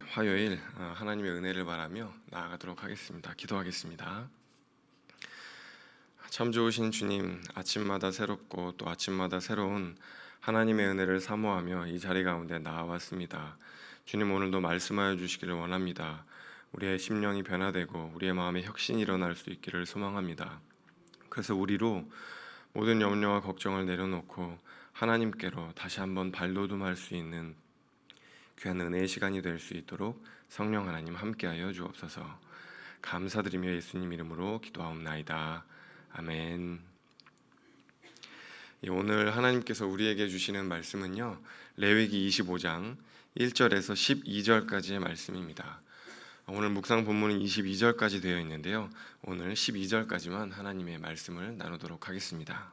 화요일 하나님의 은혜를 바라며 나아가도록 하겠습니다. 기도하겠습니다. 참 좋으신 주님, 아침마다 새롭고 또 아침마다 새로운 하나님의 은혜를 사모하며 이 자리 가운데 나아왔습니다. 주님, 오늘도 말씀하여 주시기를 원합니다. 우리의 심령이 변화되고 우리의 마음에 혁신이 일어날 수 있기를 소망합니다. 그래서 우리로 모든 염려와 걱정을 내려놓고 하나님께로 다시 한번 발돋움할 수 있는 귀한 은혜의 시간이 될 수 있도록 성령 하나님 함께하여 주옵소서. 감사드리며 예수님 이름으로 기도하옵나이다. 아멘. 오늘 하나님께서 우리에게 주시는 말씀은요, 레위기 25장 1절에서 12절까지의 말씀입니다. 오늘 묵상 본문은 22절까지 되어 있는데요, 오늘 12절까지만 하나님의 말씀을 나누도록 하겠습니다.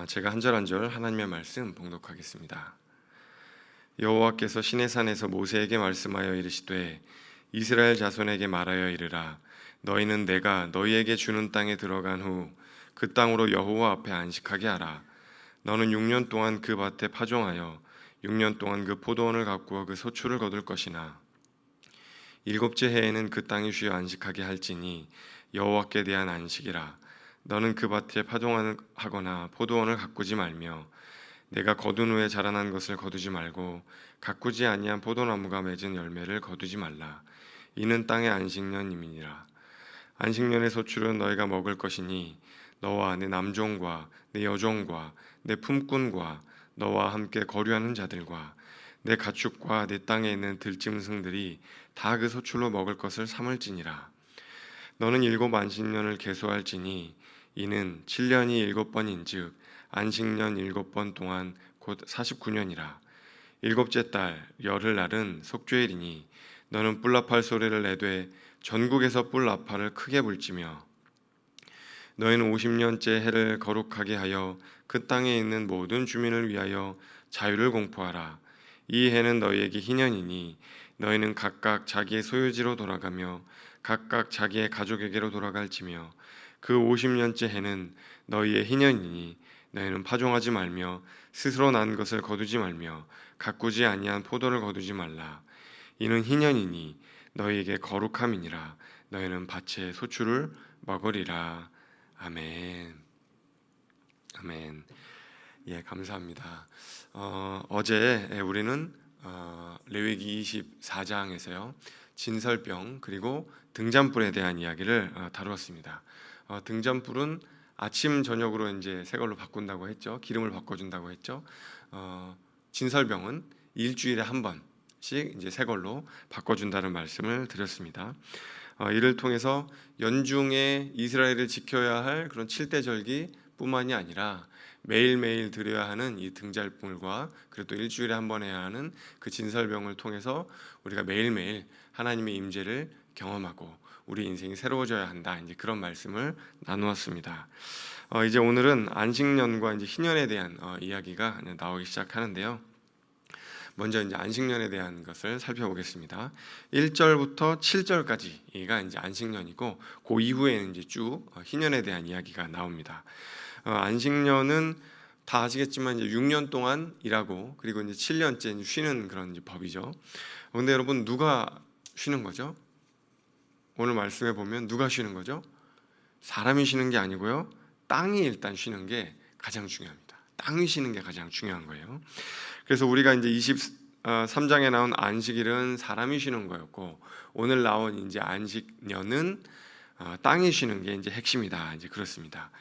제가 한 절 한 절 하나님의 말씀 봉독하겠습니다. 여호와께서 시내산에서 모세에게 말씀하여 이르시되 이스라엘 자손에게 말하여 이르라. 너희는 내가 너희에게 주는 땅에 들어간 후 그 땅으로 여호와 앞에 안식하게 하라. 너는 6년 동안 그 밭에 파종하여 6년 동안 그 포도원을 가꾸어 그 소출을 거둘 것이나 7째 해에는 그 땅이 쉬어 안식하게 할지니 여호와께 대한 안식이라. 너는 그 밭에 파종하거나 포도원을 가꾸지 말며 내가 거둔 후에 자라난 것을 거두지 말고 가꾸지 아니한 포도나무가 맺은 열매를 거두지 말라. 이는 땅의 안식년임이니라. 안식년의 소출은 너희가 먹을 것이니 너와 내 남종과 내 여종과 내 품꾼과 너와 함께 거류하는 자들과 내 가축과 내 땅에 있는 들짐승들이 다 그 소출로 먹을 것을 삼을지니라. 너는 7 안식년을 계수할지니 이는 7년이 7번인즉 안식년 7번 동안 곧 49년이라. 7째 달 열흘날은 속죄일이니 너는 뿔나팔 소리를 내되 전국에서 뿔나팔을 크게 불지며 너희는 50년째 해를 거룩하게 하여 그 땅에 있는 모든 주민을 위하여 자유를 공포하라. 이 해는 너희에게 희년이니 너희는 각각 자기의 소유지로 돌아가며 각각 자기의 가족에게로 돌아갈지며 그 50년째 해는 너희의 희년이니 너희는 파종하지 말며 스스로 난 것을 거두지 말며 가꾸지 아니한 포도를 거두지 말라. 이는 희년이니 너희에게 거룩함이니라. 너희는 밭의 소출을 먹으리라. 아멘. 아멘. 예, 감사합니다. 어제 우리는 레위기 24장에서요 진설병 그리고 등잔불에 대한 이야기를 다루었습니다. 등잔불은 아침 저녁으로 이제 새 걸로 바꾼다고 했죠. 기름을 바꿔준다고 했죠. 진설병은 일주일에 한 번씩 이제 새 걸로 바꿔준다는 말씀을 드렸습니다. 이를 통해서 연중에 이스라엘을 지켜야 할 그런 7대 절기뿐만이 아니라 매일매일 드려야 하는 이 등잔불과 그리고 또 일주일에 한 번 해야 하는 그 진설병을 통해서 우리가 매일매일 하나님의 임재를 경험하고 우리 인생이 새로워져야 한다. 이제 그런 말씀을 나누었습니다. 이제 오늘은 안식년과 이제 희년에 대한 이야기가 나오기 시작하는데요. 먼저 이제 안식년에 대한 것을 살펴보겠습니다. 1절부터 7절까지가 이제 안식년이고 그 이후에는 이제 쭉 희년에 대한 이야기가 나옵니다. 안식년은 다 아시겠지만 이제 6년 동안 일하고 그리고 이제 7년째 쉬는 그런 이제 법이죠. 그런데 여러분 누가 쉬는 거죠? 오늘 말씀에 보면 누가 쉬는 거죠? 사람이 쉬는 게 아니고요. 땅이 일단 쉬는 게 가장 중요합니다. 땅이 쉬는 게 가장 중요한 거예요. 그래서 우리가 이제 23장에 나온 안식일은 사람이 쉬는 거였고 오늘 나온 이제 안식년은 땅이 쉬는 게 이제 핵심이다. 이제 그렇습니다.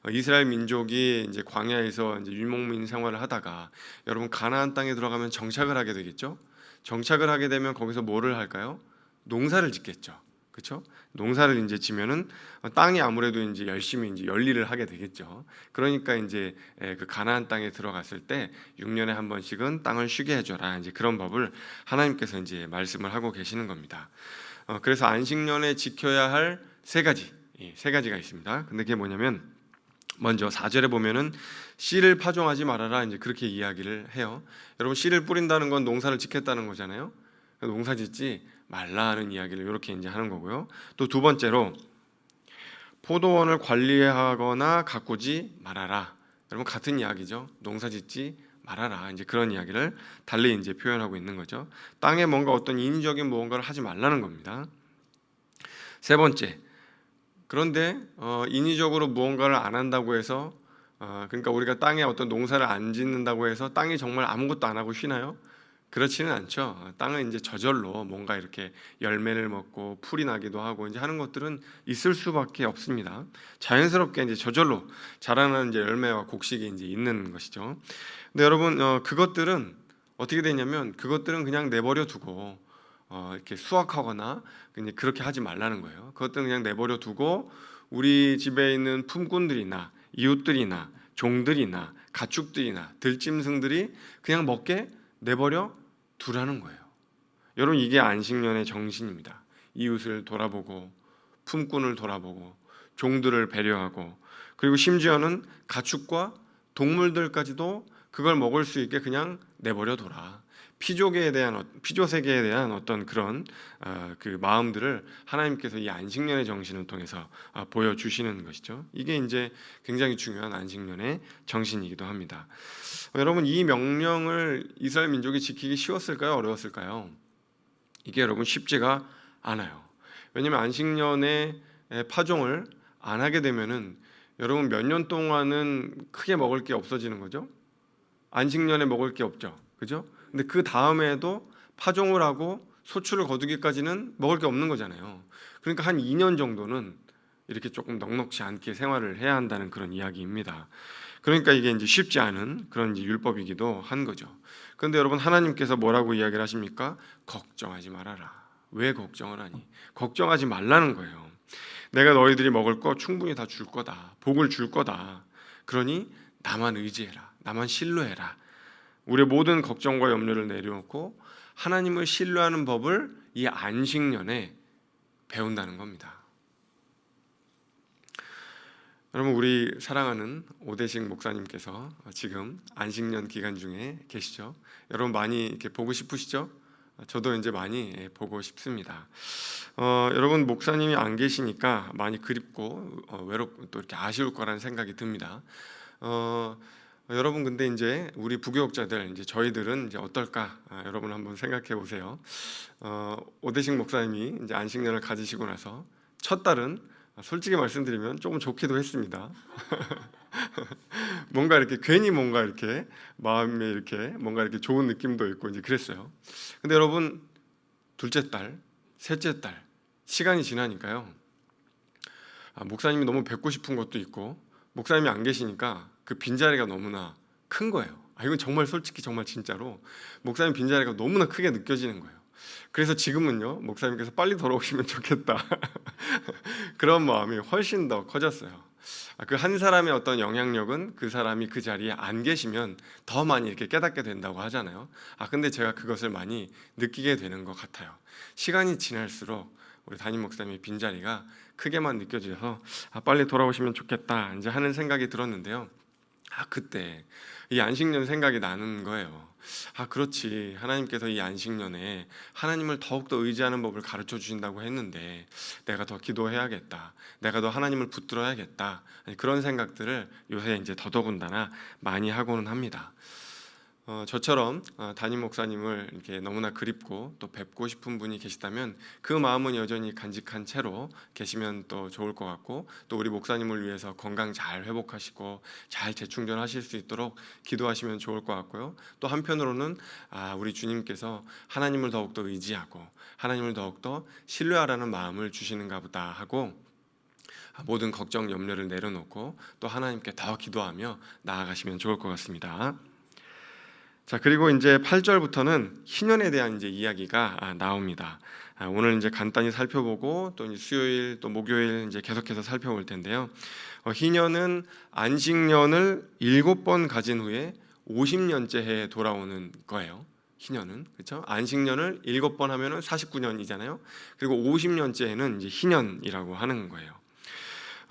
이스라엘 민족이 이제 광야에서 이제 유목민 생활을 하다가 여러분 가나안 땅에 들어가면 정착을 하게 되겠죠. 정착을 하게 되면 거기서 뭐를 할까요? 농사를 짓겠죠. 그렇죠? 농사를 이제 지면은 땅이 아무래도 이제 열심히 이제 열일을 하게 되겠죠. 그러니까 이제 그 가나안 땅에 들어갔을 때 6년에 한 번씩은 땅을 쉬게 해줘라. 이제 그런 법을 하나님께서 이제 말씀을 하고 계시는 겁니다. 그래서 안식년에 지켜야 할 세 가지가 있습니다. 근데 그게 뭐냐면 먼저 4절에 보면은 씨를 파종하지 말아라. 이제 그렇게 이야기를 해요. 여러분 씨를 뿌린다는 건 농사를 짓겠다는 거잖아요. 농사 짓지 말라는 이야기를 이렇게 이제 하는 거고요. 또 두 번째로 포도원을 관리하거나 가꾸지 말아라. 여러분 같은 이야기죠. 농사짓지 말아라. 이제 그런 이야기를 달리 이제 표현하고 있는 거죠. 땅에 뭔가 어떤 인위적인 무언가를 하지 말라는 겁니다. 세 번째, 그런데 인위적으로 무언가를 안 한다고 해서 그러니까 우리가 땅에 어떤 농사를 안 짓는다고 해서 땅이 정말 아무것도 안 하고 쉬나요? 그렇지는 않죠. 땅은 이제 저절로 뭔가 이렇게 열매를 먹고 풀이 나기도 하고 이제 하는 것들은 있을 수밖에 없습니다. 자연스럽게 이제 저절로 자라는 이제 열매와 곡식이 이제 있는 것이죠. 근데 여러분 그것들은 어떻게 되냐면 그것들은 그냥 내버려 두고 이렇게 수확하거나 그냥 그렇게 하지 말라는 거예요. 그것들은 그냥 내버려 두고 우리 집에 있는 품꾼들이나 이웃들이나 종들이나 가축들이나 들짐승들이 그냥 먹게 내버려 두라는 거예요. 여러분 이게 안식년의 정신입니다. 이웃을 돌아보고 품꾼을 돌아보고 종들을 배려하고 그리고 심지어는 가축과 동물들까지도 그걸 먹을 수 있게 그냥 내버려 둬라. 피조 세계에 대한 어떤 그런 그 마음들을 하나님께서 이 안식년의 정신을 통해서 보여주시는 것이죠. 이게 이제 굉장히 중요한 안식년의 정신이기도 합니다. 여러분 이 명령을 이스라엘 민족이 지키기 쉬웠을까요? 어려웠을까요? 이게 여러분 쉽지가 않아요. 왜냐하면 안식년에 파종을 안 하게 되면은 여러분 몇 년 동안은 크게 먹을 게 없어지는 거죠. 안식년에 먹을 게 없죠. 그죠? 근데 그 다음에도 파종을 하고 소출을 거두기까지는 먹을 게 없는 거잖아요. 그러니까 한 2년 정도는 이렇게 조금 넉넉지 않게 생활을 해야 한다는 그런 이야기입니다. 그러니까 이게 이제 쉽지 않은 그런 이제 율법이기도 한 거죠. 그런데 여러분 하나님께서 뭐라고 이야기를 하십니까? 걱정하지 말아라. 왜 걱정을 하니? 걱정하지 말라는 거예요. 내가 너희들이 먹을 거 충분히 다 줄 거다. 복을 줄 거다. 그러니 나만 의지해라. 나만 신뢰해라. 우리의 모든 걱정과 염려를 내려놓고 하나님을 신뢰하는 법을 이 안식년에 배운다는 겁니다. 여러분 우리 사랑하는 오대식 목사님께서 지금 안식년 기간 중에 계시죠. 여러분 많이 이렇게 보고 싶으시죠? 저도 이제 많이 보고 싶습니다. 여러분 목사님이 안 계시니까 많이 그립고 외롭고 또 이렇게 아쉬울 거라는 생각이 듭니다. 여러분 근데 이제 우리 부교육자들 이제 저희들은 이제 어떨까? 여러분 한번 생각해 보세요. 오대식 목사님이 이제 안식년을 가지시고 나서 첫 달은 솔직히 말씀드리면 조금 좋기도 했습니다. 뭔가 이렇게 괜히 뭔가 이렇게 마음에 이렇게 뭔가 이렇게 좋은 느낌도 있고 이제 그랬어요. 근데 여러분 둘째 달, 셋째 달 시간이 지나니까요. 목사님이 너무 뵙고 싶은 것도 있고 목사님이 안 계시니까 그 빈자리가 너무나 큰 거예요. 이건 정말 솔직히 정말 진짜로 목사님 빈자리가 너무나 크게 느껴지는 거예요. 그래서 지금은요 목사님께서 빨리 돌아오시면 좋겠다 그런 마음이 훨씬 더 커졌어요. 그 한 사람의 어떤 영향력은 그 사람이 그 자리에 안 계시면 더 많이 이렇게 깨닫게 된다고 하잖아요. 근데 제가 그것을 많이 느끼게 되는 것 같아요. 시간이 지날수록 우리 담임 목사님의 빈자리가 크게만 느껴져서 빨리 돌아오시면 좋겠다 이제 하는 생각이 들었는데요. 그때 이 안식년 생각이 나는 거예요. 그렇지. 하나님께서 이 안식년에 하나님을 더욱더 의지하는 법을 가르쳐 주신다고 했는데 내가 더 기도해야겠다. 내가 더 하나님을 붙들어야겠다. 그런 생각들을 요새 이제 더더군다나 많이 하고는 합니다. 저처럼 담임 목사님을 이렇게 너무나 그립고 또 뵙고 싶은 분이 계시다면 그 마음은 여전히 간직한 채로 계시면 또 좋을 것 같고 또 우리 목사님을 위해서 건강 잘 회복하시고 잘 재충전하실 수 있도록 기도하시면 좋을 것 같고요. 또 한편으로는 우리 주님께서 하나님을 더욱더 의지하고 하나님을 더욱더 신뢰하라는 마음을 주시는가 보다 하고 모든 걱정 염려를 내려놓고 또 하나님께 더 기도하며 나아가시면 좋을 것 같습니다. 자, 그리고 이제 8절부터는 희년에 대한 이제 이야기가 나옵니다. 오늘 이제 간단히 살펴보고 또 이제 수요일 또 목요일 이제 계속해서 살펴볼 텐데요. 희년은 안식년을 7번 가진 후에 50년째 해 돌아오는 거예요. 희년은 그렇죠? 안식년을 7번 하면은 49년이잖아요. 그리고 50년째에는 이제 희년이라고 하는 거예요.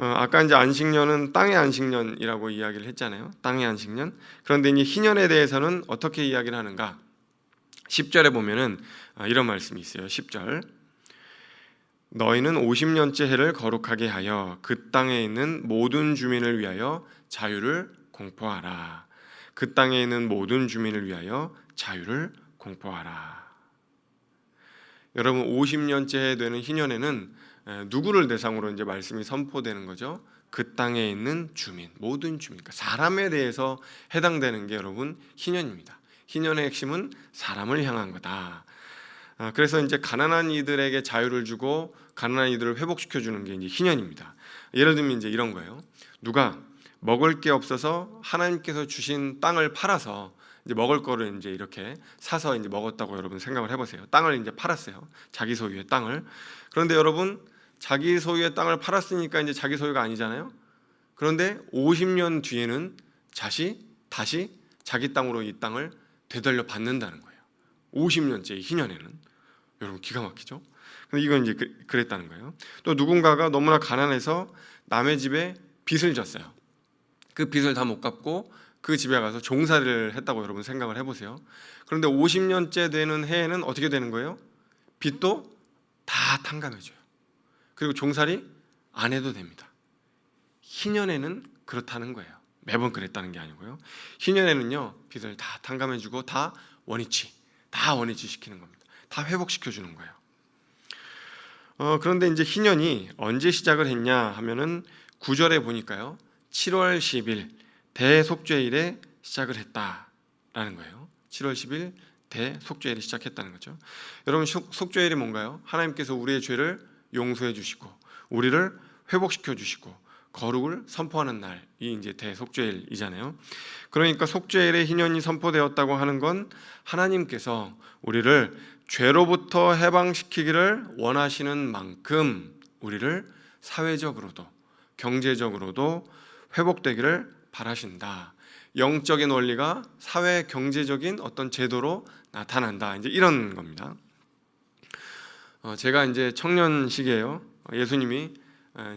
아까 이제 안식년은 땅의 안식년이라고 이야기를 했잖아요. 땅의 안식년. 그런데 이 희년에 대해서는 어떻게 이야기를 하는가? 10절에 보면은 이런 말씀이 있어요. 10절. 너희는 50년째 해를 거룩하게 하여 그 땅에 있는 모든 주민을 위하여 자유를 공포하라. 그 땅에 있는 모든 주민을 위하여 자유를 공포하라. 여러분 50년째 되는 희년에는 누구를 대상으로 이제 말씀이 선포되는 거죠? 그 땅에 있는 주민, 모든 주민, 그러니까 사람에 대해서 해당되는 게 여러분 희년입니다. 희년의 핵심은 사람을 향한 거다. 그래서 이제 가난한 이들에게 자유를 주고 가난한 이들을 회복시켜 주는 게 이제 희년입니다. 예를 들면 이제 이런 거예요. 누가 먹을 게 없어서 하나님께서 주신 땅을 팔아서 이제 먹을 거를 이제 이렇게 사서 이제 먹었다고 여러분 생각을 해보세요. 땅을 이제 팔았어요. 자기 소유의 땅을. 그런데 여러분 자기 소유의 땅을 팔았으니까 이제 자기 소유가 아니잖아요. 그런데 50년 뒤에는 다시 자기 땅으로 이 땅을 되돌려 받는다는 거예요. 50년째 희년에는. 여러분 기가 막히죠? 근데 이건 이제 그랬다는 거예요. 또 누군가가 너무나 가난해서 남의 집에 빚을 졌어요. 그 빚을 다 못 갚고 그 집에 가서 종살이를 했다고 여러분 생각을 해보세요. 그런데 50년째 되는 해에는 어떻게 되는 거예요? 빚도 다 탕감해줘요. 그리고 종살이 안 해도 됩니다. 희년에는 그렇다는 거예요. 매번 그랬다는 게 아니고요. 희년에는요 빚을 다 탕감해주고 다 원위치 시키는 겁니다. 다 회복시켜주는 거예요. 그런데 이제 희년이 언제 시작을 했냐 하면은 9절에 보니까요 7월 10일 대속죄일에 시작을 했다라는 거예요. 7월 10일 대속죄일이 시작했다는 거죠. 여러분 속죄일이 뭔가요? 하나님께서 우리의 죄를 용서해 주시고 우리를 회복시켜 주시고 거룩을 선포하는 날이 이제 대속죄일이잖아요. 그러니까 속죄일의 희년이 선포되었다고 하는 건 하나님께서 우리를 죄로부터 해방시키기를 원하시는 만큼 우리를 사회적으로도 경제적으로도 회복되기를 바라신다. 영적인 원리가 사회 경제적인 어떤 제도로 나타난다. 이제 이런 겁니다. 제가 이제 청년 시기에요. 예수님이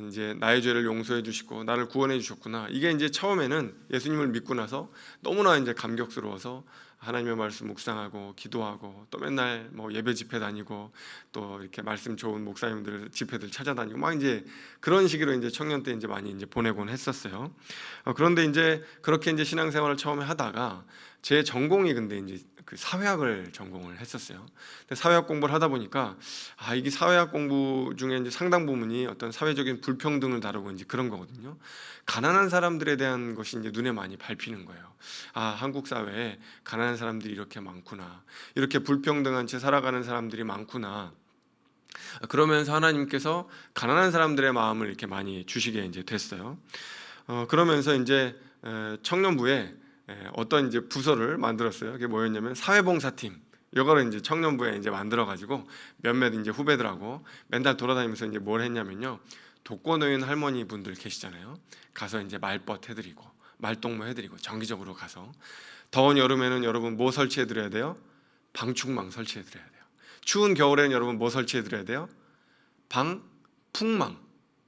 이제 나의 죄를 용서해 주시고 나를 구원해 주셨구나. 이게 이제 처음에는 예수님을 믿고 나서 너무나 이제 감격스러워서 하나님의 말씀 묵상하고 기도하고 또 맨날 뭐 예배 집회 다니고 또 이렇게 말씀 좋은 목사님들 집회들 찾아다니고 막 이제 그런 식으로 이제 청년 때 이제 많이 이제 보내곤 했었어요. 그런데 이제 그렇게 이제 신앙생활을 처음에 하다가 제 전공이 근데 이제 그 사회학을 전공을 했었어요. 근데 사회학 공부를 하다 보니까 이게 사회학 공부 중에 이제 상당 부분이 어떤 사회적인 불평등을 다루고 이제 그런 거거든요. 가난한 사람들에 대한 것이 이제 눈에 많이 밟히는 거예요. 한국 사회에 가난한 사람들이 이렇게 많구나. 이렇게 불평등한 채 살아가는 사람들이 많구나. 그러면서 하나님께서 가난한 사람들의 마음을 이렇게 많이 주시게 이제 됐어요. 그러면서 이제 청년부에 어떤 이제 부서를 만들었어요. 그게 뭐였냐면 사회봉사팀. 이거를 이제 청년부에 이제 만들어가지고 몇몇 이제 후배들하고 맨날 돌아다니면서 이제 뭘 했냐면요. 독거노인 할머니 분들 계시잖아요. 가서 이제 말벗 해드리고 말동무 해드리고 정기적으로 가서 더운 여름에는 여러분 뭐 설치해드려야 돼요? 방충망 설치해드려야 돼요. 추운 겨울에는 여러분 뭐 설치해드려야 돼요? 풍망,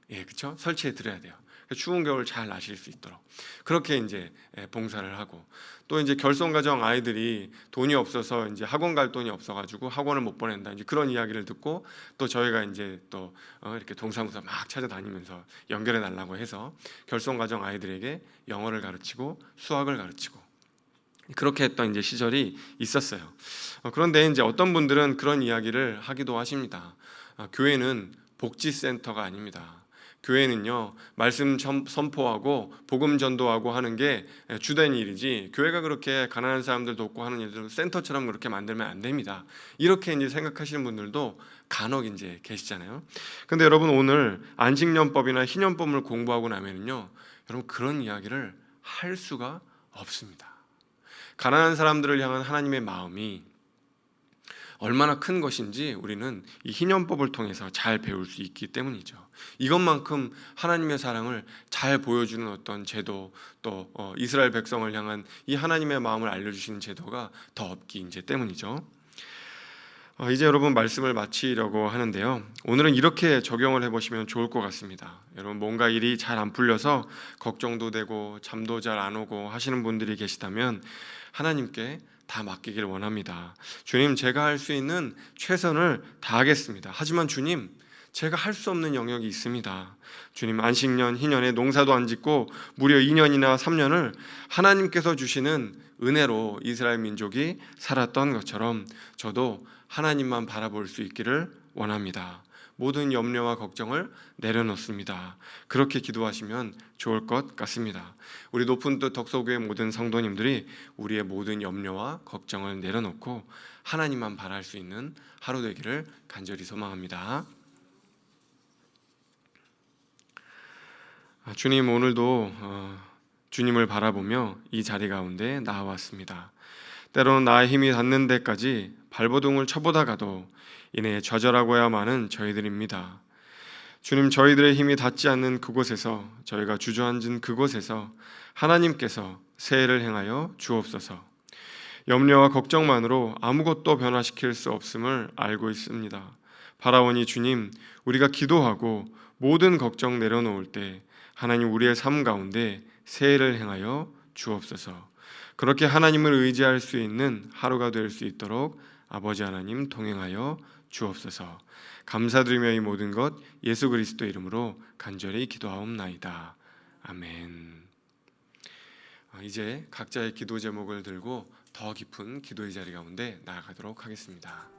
그렇죠? 설치해드려야 돼요. 추운 겨울 잘 나실 수 있도록 그렇게 이제 봉사를 하고 또 이제 결손가정 아이들이 돈이 없어서 이제 학원 갈 돈이 없어가지고 학원을 못 보낸다 이제 그런 이야기를 듣고 또 저희가 이제 또 이렇게 동사무소 막 찾아다니면서 연결해 달라고 해서 결손가정 아이들에게 영어를 가르치고 수학을 가르치고 그렇게 했던 이제 시절이 있었어요. 그런데 이제 어떤 분들은 그런 이야기를 하기도 하십니다. 교회는 복지센터가 아닙니다. 교회는요 말씀 선포하고 복음 전도하고 하는 게 주된 일이지 교회가 그렇게 가난한 사람들 돕고 하는 일들 센터처럼 그렇게 만들면 안 됩니다. 이렇게 이제 생각하시는 분들도 간혹 이제 계시잖아요. 근데 여러분 오늘 안식년법이나 희년법을 공부하고 나면은요 여러분 그런 이야기를 할 수가 없습니다. 가난한 사람들을 향한 하나님의 마음이 얼마나 큰 것인지 우리는 이 희년법을 통해서 잘 배울 수 있기 때문이죠. 이것만큼 하나님의 사랑을 잘 보여주는 어떤 제도 또 이스라엘 백성을 향한 이 하나님의 마음을 알려주시는 제도가 더 없기 이제 때문이죠. 이제 여러분 말씀을 마치려고 하는데요. 오늘은 이렇게 적용을 해보시면 좋을 것 같습니다. 여러분 뭔가 일이 잘 안 풀려서 걱정도 되고 잠도 잘 안 오고 하시는 분들이 계시다면 하나님께 다 맡기길 원합니다. 주님, 제가 할 수 있는 최선을 다하겠습니다. 하지만 주님, 제가 할 수 없는 영역이 있습니다. 주님, 안식년, 희년에 농사도 안 짓고 무려 2년이나 3년을 하나님께서 주시는 은혜로 이스라엘 민족이 살았던 것처럼 저도 하나님만 바라볼 수 있기를 원합니다. 모든 염려와 걱정을 내려놓습니다. 그렇게 기도하시면 좋을 것 같습니다. 우리 높은 뜻 덕소교회 모든 성도님들이 우리의 모든 염려와 걱정을 내려놓고 하나님만 바랄 수 있는 하루 되기를 간절히 소망합니다. 주님, 오늘도 주님을 바라보며 이 자리 가운데 나와왔습니다. 때로는 나의 힘이 닿는 데까지 발버둥을 쳐보다가도 이내 좌절하고야 마는 저희들입니다. 주님, 저희들의 힘이 닿지 않는 그곳에서, 저희가 주저앉은 그곳에서 하나님께서 새해를 행하여 주옵소서. 염려와 걱정만으로 아무것도 변화시킬 수 없음을 알고 있습니다. 바라오니 주님, 우리가 기도하고 모든 걱정 내려놓을 때 하나님, 우리의 삶 가운데 새해를 행하여 주옵소서. 그렇게 하나님을 의지할 수 있는 하루가 될 수 있도록 아버지 하나님 동행하여 주옵소서. 감사드리며 이 모든 것 예수 그리스도 이름으로 간절히 기도하옵나이다. 아멘. 이제 각자의 기도 제목을 들고 더 깊은 기도의 자리 가운데 나아가도록 하겠습니다.